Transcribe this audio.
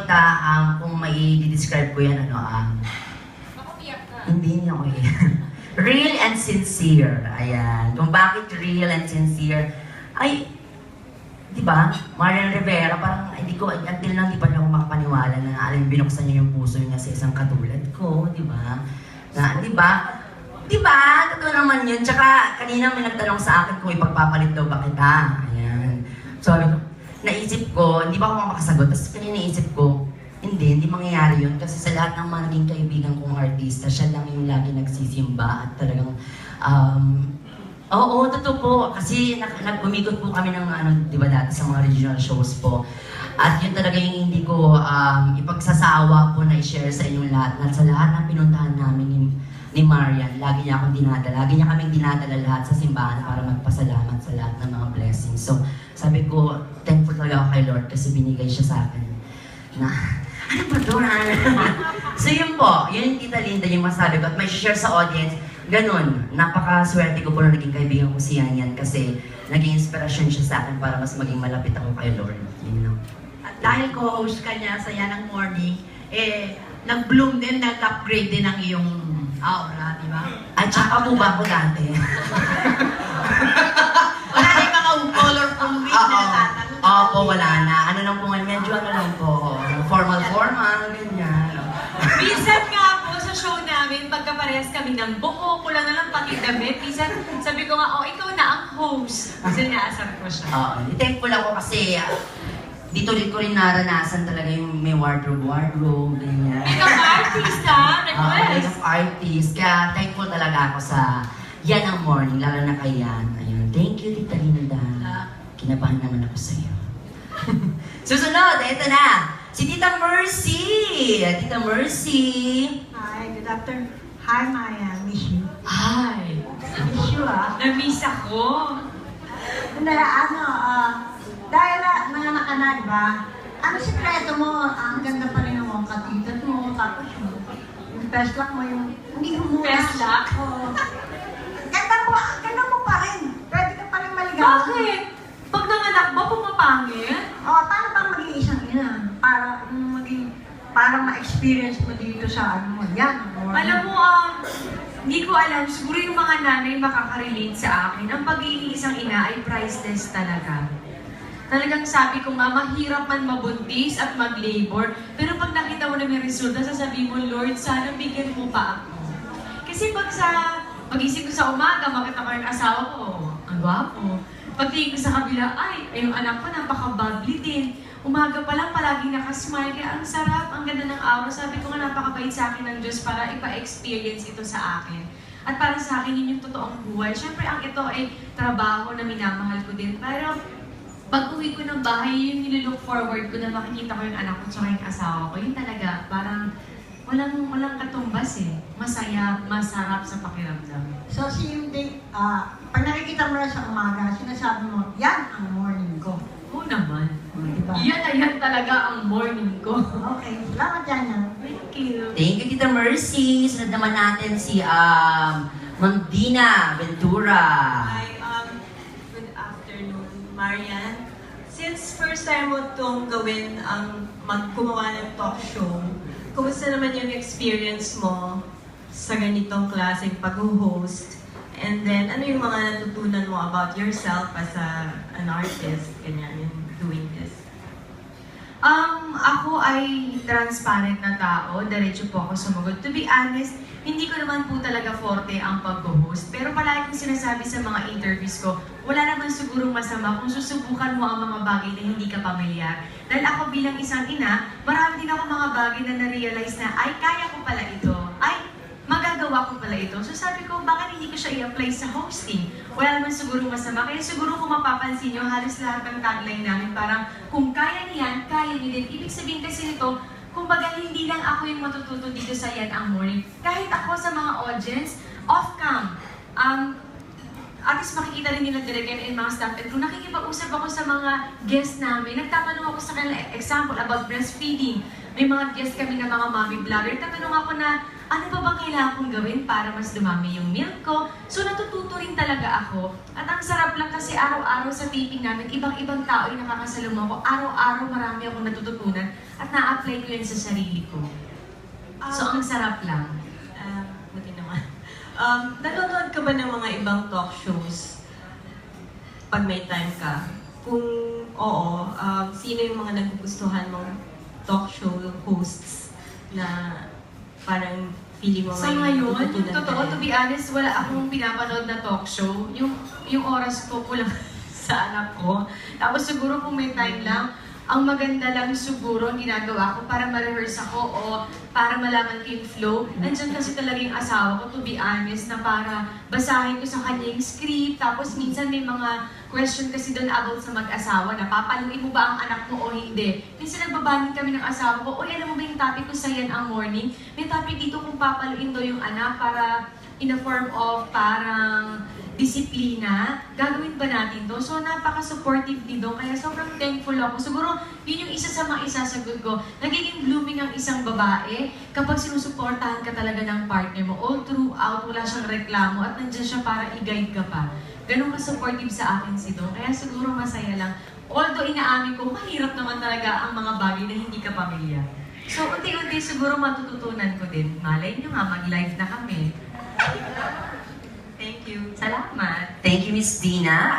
tita, kung may describe ko yan, hindi ako real and sincere. Ayan. Kung bakit real and sincere, ay, di ba? Marian Rivera, parang hindi ko, until lang di pa rin ako makapaniwala na alam, binuksan niya yung puso niya sa isang katulad ko, di ba? Na, di ba? Di ba? Totoo naman yun. Tsaka, kanina may nagtanong sa akin kung ipagpapalit daw ba kita. Ayan. So, naisip ko, hindi ba ako makakasagot? Tapos kanina naisip ko, hindi mangyayari yun. Kasi sa lahat ng mga naging kaibigan kong artista, siya lang yung lagi nagsisimba at talagang, oo, totoo po. Kasi nag-umikot po kami ng, di ba dati sa mga regional shows po. At yun talaga yung hindi ko ipagsasawa po na i-share sa inyong lahat. Na sa lahat ng pinuntahan namin ni Marian, lagi niya akong dinadala. Lagi niya kaming dinadala lahat sa simbahan para magpasalamat sa lahat ng mga blessings. So, sabi ko, thankful talaga ako kay Lord kasi binigay siya sa akin na, ano ba ito? So yun po, yun yung Tita Linda yung masabi ko at may share sa audience. Ganun, napakaswerte ko po na naging kaibigan ko si Yan kasi naging inspirasyon siya sa akin para mas maging malapit ako kay Lord. Yun lang. At dahil co-host ka niya sa Yan ang Morning, nag-bloom din, nag-upgrade din ang iyong aura, di ba? At saka po ba ako dati? Wala na yung mga colorful wig na natatanong. Opo, wala na. Ano lang po nga, medyo lang po. Formal, ganyan. Minsan nga po sa show namin, pagkaparehas kami ng buko, kulang na lang pati damit. Minsan sabi ko nga, ikaw na ang host. Minsan naasar ko siya. Thankful ako kasi dito rin ko rin naranasan talaga yung may wardrobe, ganyan. Makeup artist ha? Request. Makeup artist. Kaya thankful talaga ako sa Yan ang Morning, lalo na kay Yan. Ayun. Thank you, Tita Linda. Kinabahan naman ako sa iyo. Susunod, ito na. Si Tita Mercy. Tita Mercy. Hi, good afternoon. Hi, Maya. Miss you. Hi! Miss you, Na-miss ako. Hindi, dahil nanganak ka na, diba? Ano sikreto mo? Ang ganda pa rin ng katitad mo, tapos yung best luck mo, yung hindi humura. Best luck? Oo. Ganda mo pa rin. Pwede ka pa rin maligaw. Bakit? Pag nanganak ba, pumapangit? Paano bang maging isang ina? Para ma-experience mo dito sa ano mo. Yan. Alam mo, hindi ko alam, siguro yung mga nanay makaka-relate sa akin. Ang pagiging isang ina ay priceless talaga. Talagang sabi ko nga, mahirap man mabuntis at mag-labor. Pero pag nakita mo na may resulta, sasabihin mo, Lord, sana bigyan mo pa ako. Kasi pag-isip ko sa umaga, makita ko yung asawa ko, ang gwapo. Pagtingin ko sa kabila, yung anak ko, napaka-bubbly din. Umaga pa lang, palaging nakasmile. Kaya ang sarap, ang ganda ng aura. Sabi ko nga, napakabait sa akin ng Diyos para ipa-experience ito sa akin. At para sa akin, yun yung totoong buhay. Siyempre, ang ito ay trabaho na minamahal ko din. Pero, pag uwi ko ng bahay, yung nililook forward ko na makikita ko yung anak ko tsaka yung asawa ko. Yun talaga, parang walang katumbas eh. Masaya, masarap sa pakiramdam. So, same day, pag nakikita mo na sa umaga, sinasabi mo, yan ang morning ko. Oo naman. Diba? Yan talaga ang morning ko. Okay, salamat yan. Thank you. Thank you, Tita Mercy. Sunod naman natin si Ma'am Dina Ventura. Hi, good afternoon, Marian. Since first time mo itong gawin ang gumawa ng talk show, kumusta naman yung experience mo sa ganitong klaseng pag-host? And then, ano yung mga natutunan mo about yourself as an artist, ganyan, in doing this? Ako ay transparent na tao, diretso po ako sumagot. To be honest, hindi ko naman po talaga forte ang pag-host. Pero palagi kong sinasabi sa mga interviews ko, wala naman sigurong masama kung susubukan mo ang mga bagay na hindi ka pamilyar. Dahil ako bilang isang ina, marami din ako mga bagay na na-realize na, ay, kaya ko pala ito. Ay, magagawa ko pala ito. So sabi ko, bakit hindi ko siya i-apply sa hosting? Wala naman siguro masama. Kaya siguro kung mapapansin nyo, halos lahat ng tagline namin parang kung kaya niyan, kaya niyo din. Ibig sabihin kasi nito, kumbaga hindi lang ako yung matututo dito sa Yan ang Morning. Kahit ako sa mga audience, off-cam, at least makikita rin nila direct and mga staff. And kung nakikipag-usap ako sa mga guests namin, nagtatanong ako sa kanila, example, about breastfeeding. May mga guests kami na mga mommy vlogger. Tatanong ako na, ano pa bang kailangan kong gawin para mas dumami yung milk ko? So natututo rin talaga ako. At ang sarap lang kasi araw-araw sa taping namin, ibang-ibang tao yung nakakasaluma ko. Araw-araw marami akong natututunan at na-apply ko yan sa sarili ko. So ang sarap lang. Buti naman. Nanonood ka ba ng mga ibang talk shows pag may time ka? Kung oo, sino yung mga nagugustuhan mong talk show hosts na parang feeling mo Sa ngayon, yung natutunan ka totoo, rin? to be honest, wala akong pinapanood na talk show. Yung oras ko kulang sa anak ko. Tapos siguro kung may time lang, ang maganda lang siguro ang ginagawa ko para ma-rehearse ako o para malaman ko yung flow. Nandiyan kasi talaga yung asawa ko, to be honest, na para basahin ko sa kanya yung script. Tapos minsan may mga question kasi doon about sa mag-asawa na papaluin mo ba ang anak mo o hindi. Minsan nagbabanding kami ng asawa ko, alam mo ba yung topic ko sa yan ang morning? May topic dito kung papaluin daw yung anak para in a form of parang disiplina, gagawin ba natin to? So, napaka-supportive nito. Kaya sobrang thankful ako. Siguro, yun yung isa sa mga isasagot ko. Nagiging blooming ang isang babae kapag sinusuportahan ka talaga ng partner mo. All throughout, wala siyang reklamo at nandiyan siya para i-guide ka pa. Ganun ka-supportive sa akin si Dong. Kaya siguro masaya lang. Although inaamin ko, mahirap naman talaga ang mga bagay na hindi ka pamilya. So, unti-unti siguro matututunan ko din. Malay nyo nga, mag-live na kami. Thank you. Salamat! Thank you, Miss Dina.